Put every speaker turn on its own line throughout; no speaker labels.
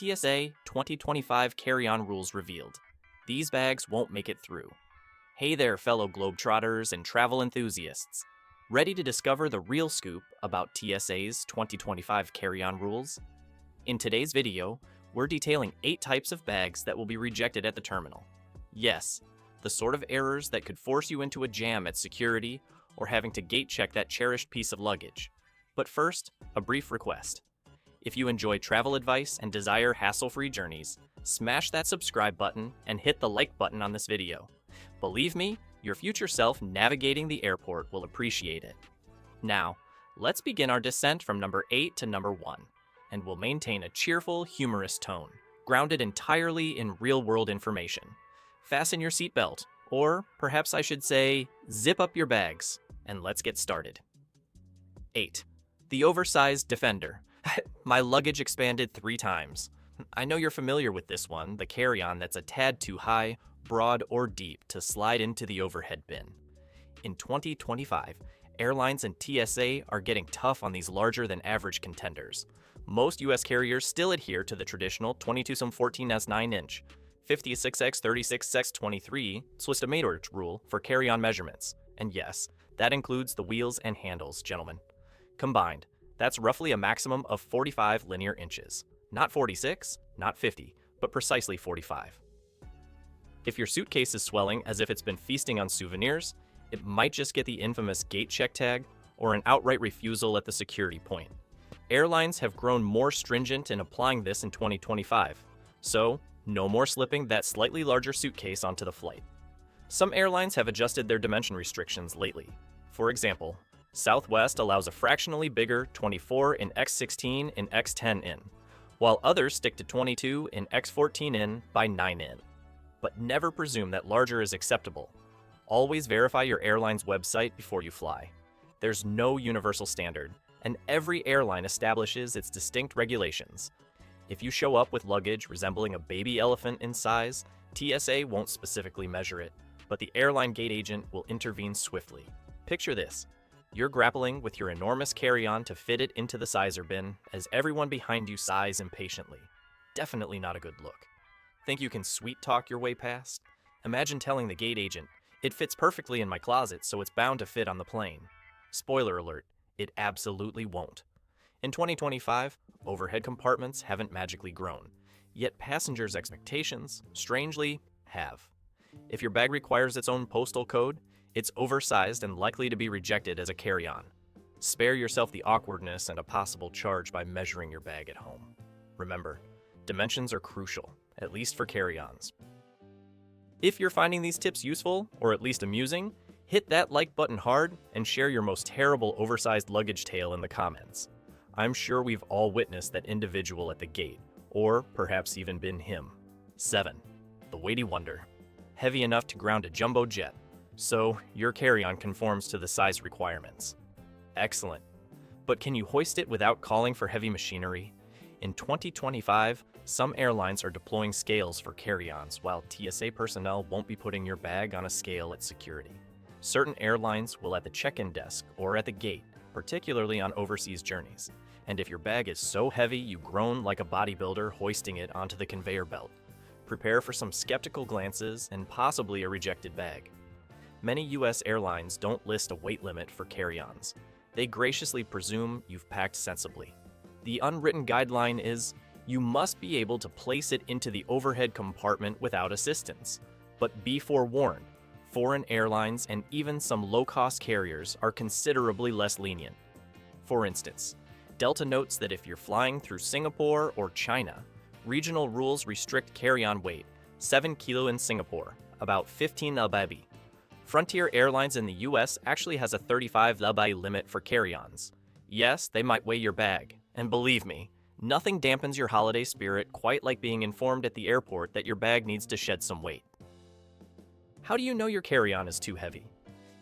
TSA 2025 carry-on rules revealed. These bags won't make it through. Hey there, fellow Globetrotters and travel enthusiasts. Ready to discover the real scoop about TSA's 2025 carry-on rules? In today's video, we're detailing 8 types of bags that will be rejected at the terminal. Yes, the sort of errors that could force you into a jam at security or having to gate check that cherished piece of luggage. But first, a brief request. If you enjoy travel advice and desire hassle-free journeys, smash that subscribe button and hit the like button on this video. Believe me, your future self navigating the airport will appreciate it. Now, let's begin our descent from number 8 to number 1, and we'll maintain a cheerful, humorous tone, grounded entirely in real-world information. Fasten your seatbelt, or perhaps I should say, zip up your bags, and let's get started. 8. The oversized Defender. My luggage expanded 3 times. I know you're familiar with this one, the carry-on that's a tad too high, broad, or deep to slide into the overhead bin. In 2025, airlines and TSA are getting tough on these larger than average contenders. Most US carriers still adhere to the traditional 22/14s 9-inch, 56x 36x 23 Swiss-to-Mater rule for carry-on measurements. And yes, that includes the wheels and handles, gentlemen. Combined, that's roughly a maximum of 45 linear inches. Not 46, not 50, but precisely 45. If your suitcase is swelling as if it's been feasting on souvenirs, it might just get the infamous gate check tag or an outright refusal at the security point. Airlines have grown more stringent in applying this in 2025, so no more slipping that slightly larger suitcase onto the flight. Some airlines have adjusted their dimension restrictions lately. For example, Southwest allows a fractionally bigger 24 in X16 in X10 in, while others stick to 22 in X14 in by 9 in. But never presume that larger is acceptable. Always verify your airline's website before you fly. There's no universal standard, and every airline establishes its distinct regulations. If you show up with luggage resembling a baby elephant in size, TSA won't specifically measure it, but the airline gate agent will intervene swiftly. Picture this. You're grappling with your enormous carry-on to fit it into the sizer bin as everyone behind you sighs impatiently. Definitely not a good look. Think you can sweet-talk your way past? Imagine telling the gate agent, "It fits perfectly in my closet, so it's bound to fit on the plane." Spoiler alert, it absolutely won't. In 2025, overhead compartments haven't magically grown, yet passengers' expectations, strangely, have. If your bag requires its own postal code, it's oversized and likely to be rejected as a carry-on. Spare yourself the awkwardness and a possible charge by measuring your bag at home. Remember, dimensions are crucial, at least for carry-ons. If you're finding these tips useful, or at least amusing, hit that like button hard and share your most terrible oversized luggage tale in the comments. I'm sure we've all witnessed that individual at the gate, or perhaps even been him. 7. The weighty wonder. Heavy enough to ground a jumbo jet. So, your carry-on conforms to the size requirements. Excellent. But can you hoist it without calling for heavy machinery? In 2025, some airlines are deploying scales for carry-ons, while TSA personnel won't be putting your bag on a scale at security. Certain airlines will at the check-in desk or at the gate, particularly on overseas journeys. And if your bag is so heavy you groan like a bodybuilder hoisting it onto the conveyor belt, prepare for some skeptical glances and possibly a rejected bag. Many US airlines don't list a weight limit for carry-ons. They graciously presume you've packed sensibly. The unwritten guideline is, you must be able to place it into the overhead compartment without assistance. But be forewarned, foreign airlines and even some low-cost carriers are considerably less lenient. For instance, Delta notes that if you're flying through Singapore or China, regional rules restrict carry-on weight, 7 kilo in Singapore, about 15 lbaby. Frontier Airlines in the US actually has a 35 lbaby limit for carry-ons. Yes, they might weigh your bag, and believe me, nothing dampens your holiday spirit quite like being informed at the airport that your bag needs to shed some weight. How do you know your carry-on is too heavy?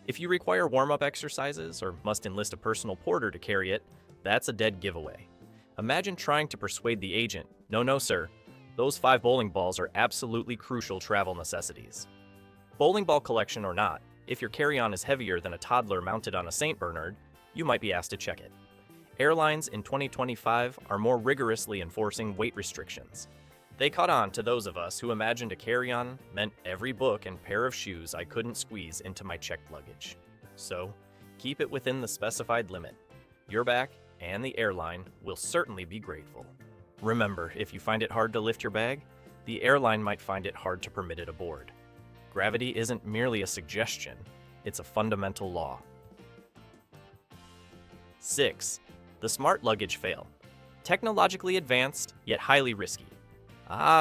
If you require warm-up exercises or must enlist a personal porter to carry it, that's a dead giveaway. Imagine trying to persuade the agent, no sir, those 5 bowling balls are absolutely crucial travel necessities. Bowling ball collection or not, if your carry-on is heavier than a toddler mounted on a St. Bernard, you might be asked to check it. Airlines in 2025 are more rigorously enforcing weight restrictions. They caught on to those of us who imagined a carry-on meant every book and pair of shoes I couldn't squeeze into my checked luggage. So, keep it within the specified limit. Your back and the airline will certainly be grateful. Remember, if you find it hard to lift your bag, the airline might find it hard to permit it aboard. Gravity isn't merely a suggestion, it's a fundamental law. 6. The smart luggage fail. Technologically advanced, yet highly risky.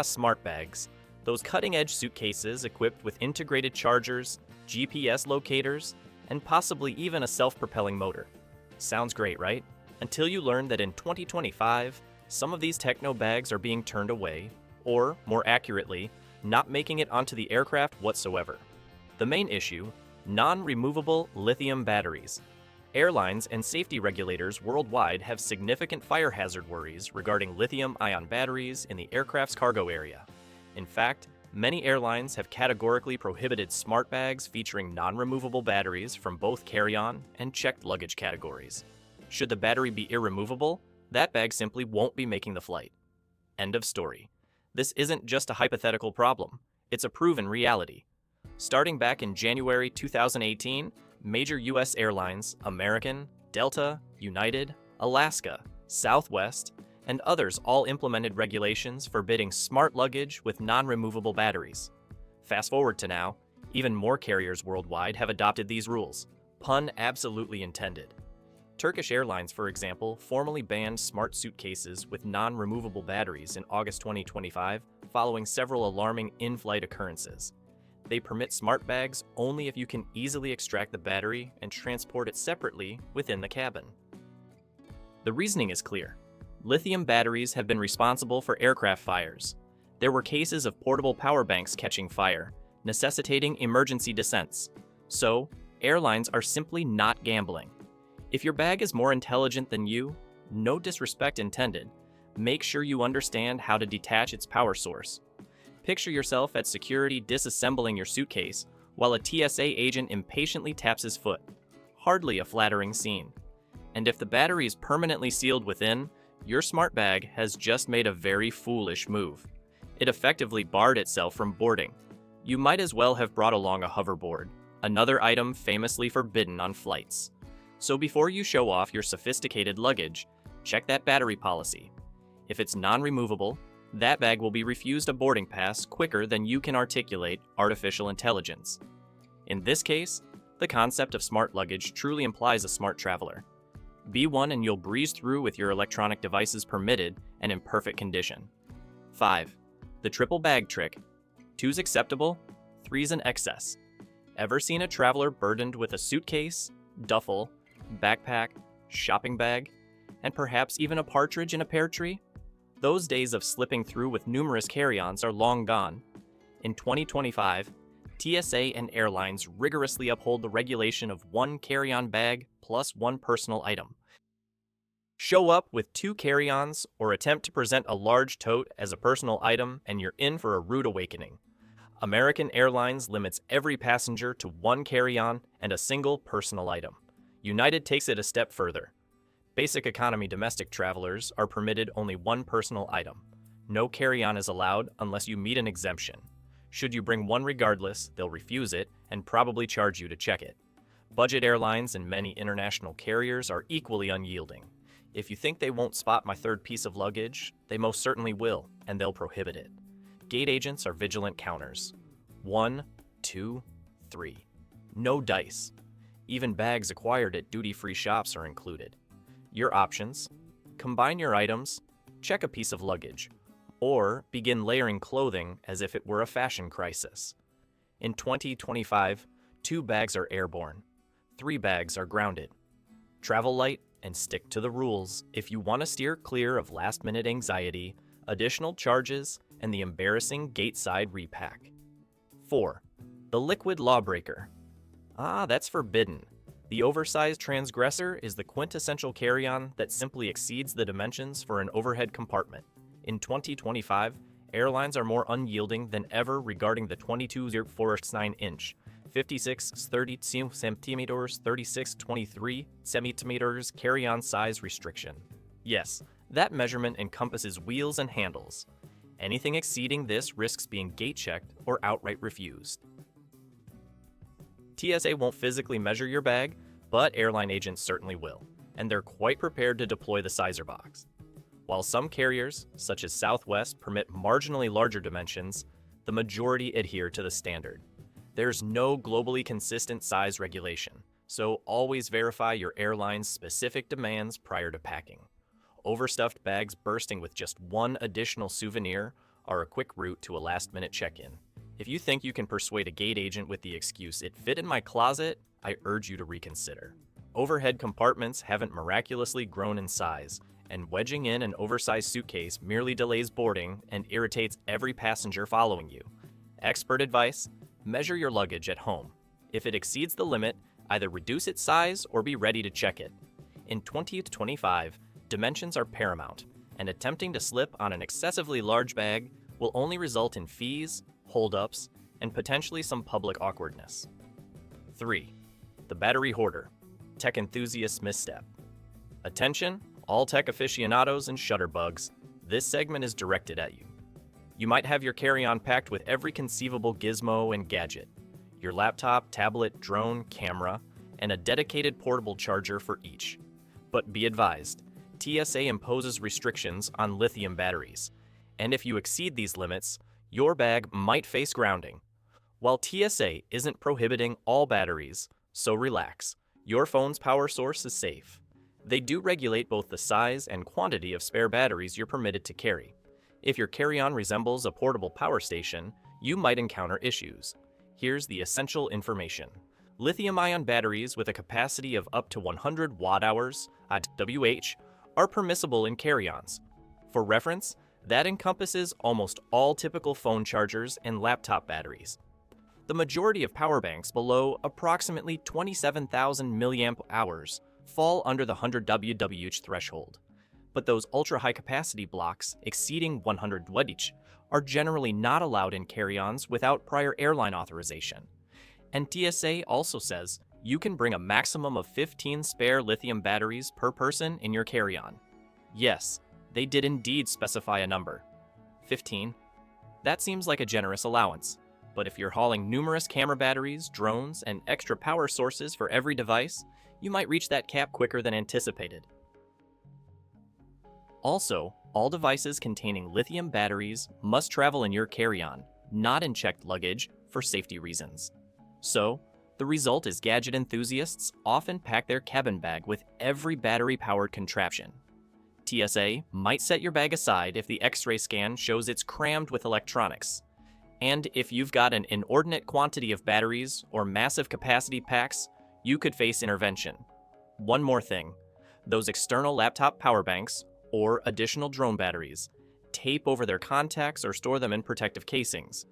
Smart bags. Those cutting-edge suitcases equipped with integrated chargers, GPS locators, and possibly even a self-propelling motor. Sounds great, right? Until you learn that in 2025, some of these techno bags are being turned away, or, more accurately, not making it onto the aircraft whatsoever. The main issue: non-removable lithium batteries. Airlines and safety regulators worldwide have significant fire hazard worries regarding lithium-ion batteries in the aircraft's cargo area. In fact, many airlines have categorically prohibited smart bags featuring non-removable batteries from both carry-on and checked luggage categories. Should the battery be irremovable, that bag simply won't be making the flight. End of story. This isn't just a hypothetical problem, it's a proven reality. Starting back in January 2018, major U.S. airlines, American, Delta, United, Alaska, Southwest, and others all implemented regulations forbidding smart luggage with non-removable batteries. Fast forward to now, even more carriers worldwide have adopted these rules. Pun absolutely intended. Turkish Airlines, for example, formally banned smart suitcases with non-removable batteries in August 2025, following several alarming in-flight occurrences. They permit smart bags only if you can easily extract the battery and transport it separately within the cabin. The reasoning is clear. Lithium batteries have been responsible for aircraft fires. There were cases of portable power banks catching fire, necessitating emergency descents. So, airlines are simply not gambling. If your bag is more intelligent than you, no disrespect intended, make sure you understand how to detach its power source. Picture yourself at security disassembling your suitcase while a TSA agent impatiently taps his foot. Hardly a flattering scene. And if the battery is permanently sealed within, your smart bag has just made a very foolish move. It effectively barred itself from boarding. You might as well have brought along a hoverboard, another item famously forbidden on flights. So before you show off your sophisticated luggage, check that battery policy. If it's non-removable, that bag will be refused a boarding pass quicker than you can articulate artificial intelligence. In this case, the concept of smart luggage truly implies a smart traveler. Be one and you'll breeze through with your electronic devices permitted and in perfect condition. 5. The triple bag trick. 2's acceptable, 3's an excess. Ever seen a traveler burdened with a suitcase, duffel, backpack, shopping bag, and perhaps even a partridge in a pear tree? Those days of slipping through with numerous carry-ons are long gone. In 2025, TSA and airlines rigorously uphold the regulation of one carry-on bag plus one personal item. Show up with 2 carry-ons or attempt to present a large tote as a personal item and you're in for a rude awakening. American Airlines limits every passenger to 1 carry-on and a single personal item. United takes it a step further. Basic economy domestic travelers are permitted only 1 personal item. No carry-on is allowed unless you meet an exemption. Should you bring one regardless, they'll refuse it and probably charge you to check it. Budget airlines and many international carriers are equally unyielding. If you think they won't spot my 3rd piece of luggage, they most certainly will, and they'll prohibit it. Gate agents are vigilant counters. 1, 2, 3. No dice. Even bags acquired at duty-free shops are included. Your options: combine your items, check a piece of luggage, or begin layering clothing as if it were a fashion crisis. In 2025, 2 bags are airborne, 3 bags are grounded. Travel light and stick to the rules if you want to steer clear of last-minute anxiety, additional charges, and the embarrassing gate-side repack. 4. The liquid lawbreaker. That's forbidden. The oversized transgressor is the quintessential carry-on that simply exceeds the dimensions for an overhead compartment. In 2025, airlines are more unyielding than ever regarding the 22.49-inch, 56-30 centimeters, 36-23 centimeters carry-on size restriction. Yes, that measurement encompasses wheels and handles. Anything exceeding this risks being gate-checked or outright refused. TSA won't physically measure your bag, but airline agents certainly will, and they're quite prepared to deploy the sizer box. While some carriers, such as Southwest, permit marginally larger dimensions, the majority adhere to the standard. There's no globally consistent size regulation, so always verify your airline's specific demands prior to packing. Overstuffed bags bursting with just one additional souvenir are a quick route to a last-minute check-in. If you think you can persuade a gate agent with the excuse "it fit in my closet," I urge you to reconsider. Overhead compartments haven't miraculously grown in size, and wedging in an oversized suitcase merely delays boarding and irritates every passenger following you. Expert advice: measure your luggage at home. If it exceeds the limit, either reduce its size or be ready to check it. In 2025, dimensions are paramount, and attempting to slip on an excessively large bag will only result in fees, holdups, and potentially some public awkwardness. 3. The battery hoarder. Tech enthusiast misstep. Attention, all tech aficionados and shutterbugs. This segment is directed at you. You might have your carry-on packed with every conceivable gizmo and gadget. Your laptop, tablet, drone, camera, and a dedicated portable charger for each. But be advised, TSA imposes restrictions on lithium batteries, and if you exceed these limits, your bag might face grounding. While TSA isn't prohibiting all batteries, so relax. Your phone's power source is safe. They do regulate both the size and quantity of spare batteries you're permitted to carry. If your carry-on resembles a portable power station, you might encounter issues. Here's the essential information. Lithium-ion batteries with a capacity of up to 100 watt-hours (WH) are permissible in carry-ons. For reference, that encompasses almost all typical phone chargers and laptop batteries. The majority of power banks below approximately 27,000 milliamp hours fall under the 100 WH threshold. But those ultra-high capacity blocks exceeding 100 WH are generally not allowed in carry-ons without prior airline authorization. And TSA also says you can bring a maximum of 15 spare lithium batteries per person in your carry-on. Yes, they did indeed specify a number. 15. That seems like a generous allowance, but if you're hauling numerous camera batteries, drones, and extra power sources for every device, you might reach that cap quicker than anticipated. Also, all devices containing lithium batteries must travel in your carry-on, not in checked luggage, for safety reasons. So, the result is gadget enthusiasts often pack their cabin bag with every battery-powered contraption. TSA might set your bag aside if the X-ray scan shows it's crammed with electronics. And if you've got an inordinate quantity of batteries or massive capacity packs, you could face intervention. One more thing. Those external laptop power banks, or additional drone batteries, tape over their contacts or store them in protective casings.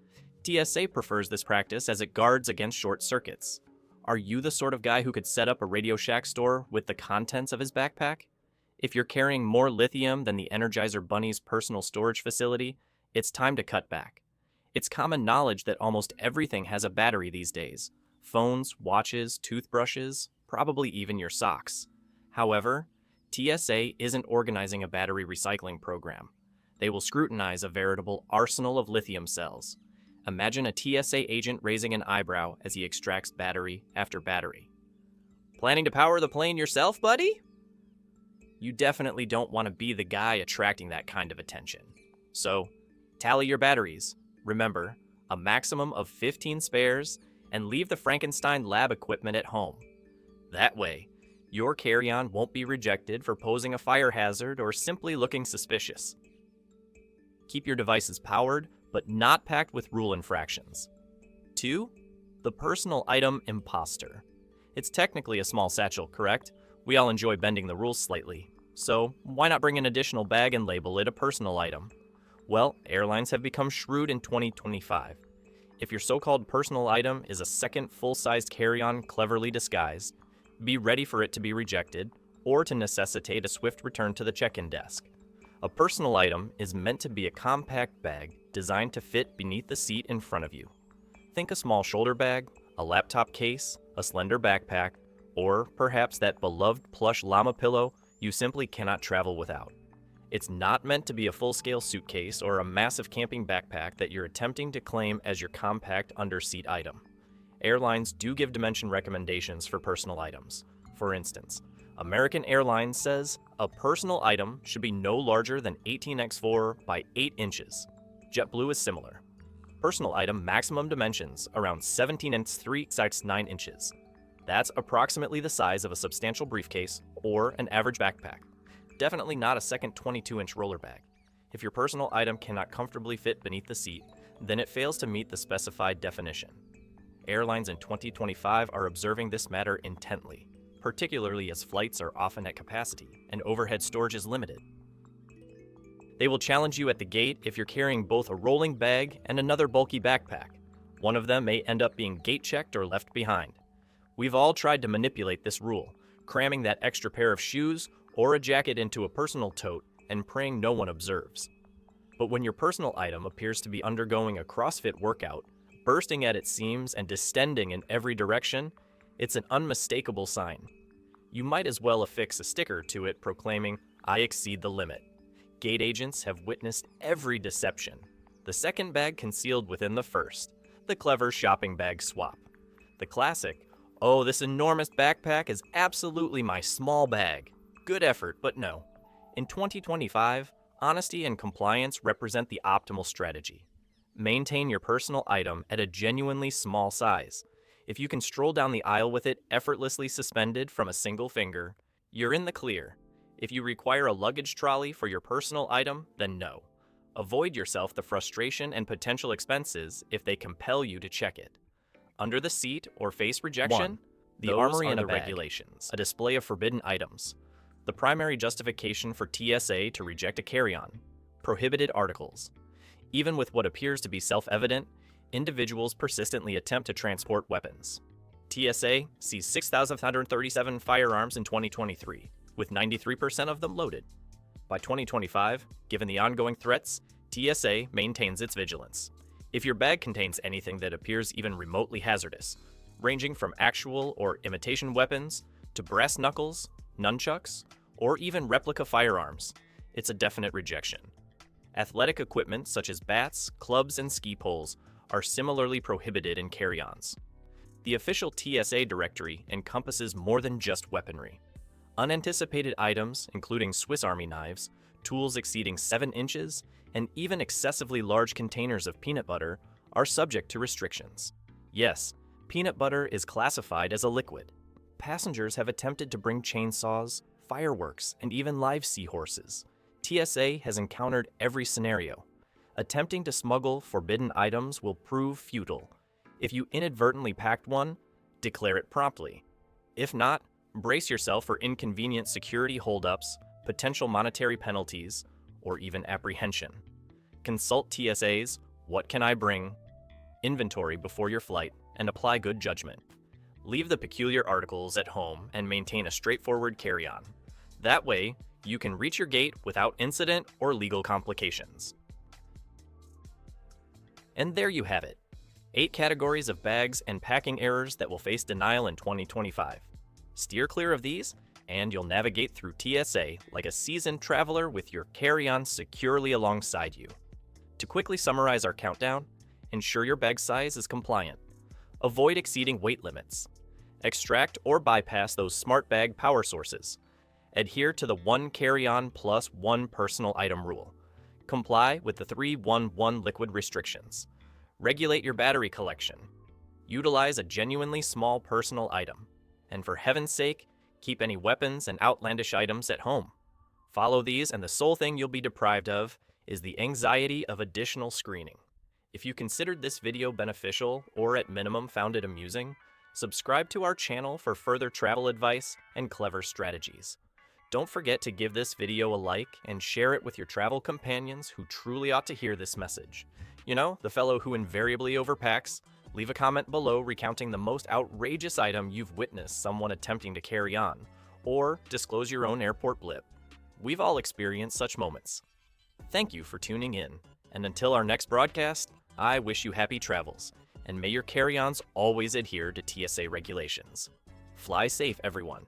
TSA prefers this practice as it guards against short circuits. Are you the sort of guy who could set up a Radio Shack store with the contents of his backpack? If you're carrying more lithium than the Energizer Bunny's personal storage facility, it's time to cut back. It's common knowledge that almost everything has a battery these days. Phones, watches, toothbrushes, probably even your socks. However, TSA isn't organizing a battery recycling program. They will scrutinize a veritable arsenal of lithium cells. Imagine a TSA agent raising an eyebrow as he extracts battery after battery. Planning to power the plane yourself, buddy? You definitely don't want to be the guy attracting that kind of attention. So, tally your batteries. Remember, a maximum of 15 spares, and leave the Frankenstein lab equipment at home. That way, your carry-on won't be rejected for posing a fire hazard or simply looking suspicious. Keep your devices powered, but not packed with rule infractions. 2. The personal item imposter. It's technically a small satchel, correct? We all enjoy bending the rules slightly. So, why not bring an additional bag and label it a personal item? Well, airlines have become shrewd in 2025. If your so-called personal item is a second full-sized carry-on cleverly disguised, be ready for it to be rejected or to necessitate a swift return to the check-in desk. A personal item is meant to be a compact bag designed to fit beneath the seat in front of you. Think a small shoulder bag, a laptop case, a slender backpack, or perhaps that beloved plush llama pillow you simply cannot travel without. It's not meant to be a full-scale suitcase or a massive camping backpack that you're attempting to claim as your compact under-seat item. Airlines do give dimension recommendations for personal items. For instance, American Airlines says a personal item should be no larger than 18x4 by 8 inches. JetBlue is similar. Personal item maximum dimensions around 17 and 3/9 inches. That's approximately the size of a substantial briefcase or an average backpack. Definitely not a second 22-inch roller bag. If your personal item cannot comfortably fit beneath the seat, then it fails to meet the specified definition. Airlines in 2025 are observing this matter intently, particularly as flights are often at capacity and overhead storage is limited. They will challenge you at the gate if you're carrying both a rolling bag and another bulky backpack. One of them may end up being gate-checked or left behind. We've all tried to manipulate this rule, cramming that extra pair of shoes or a jacket into a personal tote and praying no one observes. But when your personal item appears to be undergoing a CrossFit workout, bursting at its seams and distending in every direction, it's an unmistakable sign. You might as well affix a sticker to it proclaiming, "I exceed the limit." Gate agents have witnessed every deception. The second bag concealed within the first, the clever shopping bag swap. The classic, "Oh, this enormous backpack is absolutely my small bag." Good effort, but no. In 2025, honesty and compliance represent the optimal strategy. Maintain your personal item at a genuinely small size. If you can stroll down the aisle with it effortlessly suspended from a single finger, you're in the clear. If you require a luggage trolley for your personal item, then no. Avoid yourself the frustration and potential expenses if they compel you to check it. Under the seat or face rejection,
1.
The
Those
armory
are
and
the
the
bag.
regulations, a display of forbidden items. The primary justification for TSA to reject a carry-on, prohibited articles. Even with what appears to be self-evident, individuals persistently attempt to transport weapons. TSA sees 6,537 firearms in 2023, with 93% of them loaded. By 2025, given the ongoing threats, TSA maintains its vigilance. If your bag contains anything that appears even remotely hazardous, ranging from actual or imitation weapons to brass knuckles, nunchucks, or even replica firearms, it's a definite rejection. Athletic equipment such as bats, clubs, and ski poles are similarly prohibited in carry-ons. The official TSA directory encompasses more than just weaponry. Unanticipated items, including Swiss Army knives, tools exceeding 7 inches, and even excessively large containers of peanut butter, are subject to restrictions. Yes, peanut butter is classified as a liquid. Passengers have attempted to bring chainsaws, fireworks, and even live seahorses. TSA has encountered every scenario. Attempting to smuggle forbidden items will prove futile. If you inadvertently packed one, declare it promptly. If not, brace yourself for inconvenient security holdups, potential monetary penalties, or even apprehension. Consult TSA's "What Can I Bring?" inventory before your flight and apply good judgment. Leave the peculiar articles at home and maintain a straightforward carry-on. That way, you can reach your gate without incident or legal complications. And there you have it. 8 categories of bags and packing errors that will face denial in 2025. Steer clear of these, and you'll navigate through TSA like a seasoned traveler with your carry-on securely alongside you. To quickly summarize our countdown, ensure your bag size is compliant. Avoid exceeding weight limits. Extract or bypass those smart bag power sources. Adhere to the 1 carry-on plus 1 personal item rule. Comply with the 3-1-1 liquid restrictions. Regulate your battery collection. Utilize a genuinely small personal item. And for heaven's sake, keep any weapons and outlandish items at home. Follow these, and the sole thing you'll be deprived of is the anxiety of additional screening. If you considered this video beneficial or at minimum found it amusing, subscribe to our channel for further travel advice and clever strategies. Don't forget to give this video a like and share it with your travel companions who truly ought to hear this message. You know, the fellow who invariably overpacks. Leave a comment below recounting the most outrageous item you've witnessed someone attempting to carry on, or disclose your own airport blip. We've all experienced such moments. Thank you for tuning in, and until our next broadcast, I wish you happy travels, and may your carry-ons always adhere to TSA regulations. Fly safe, everyone.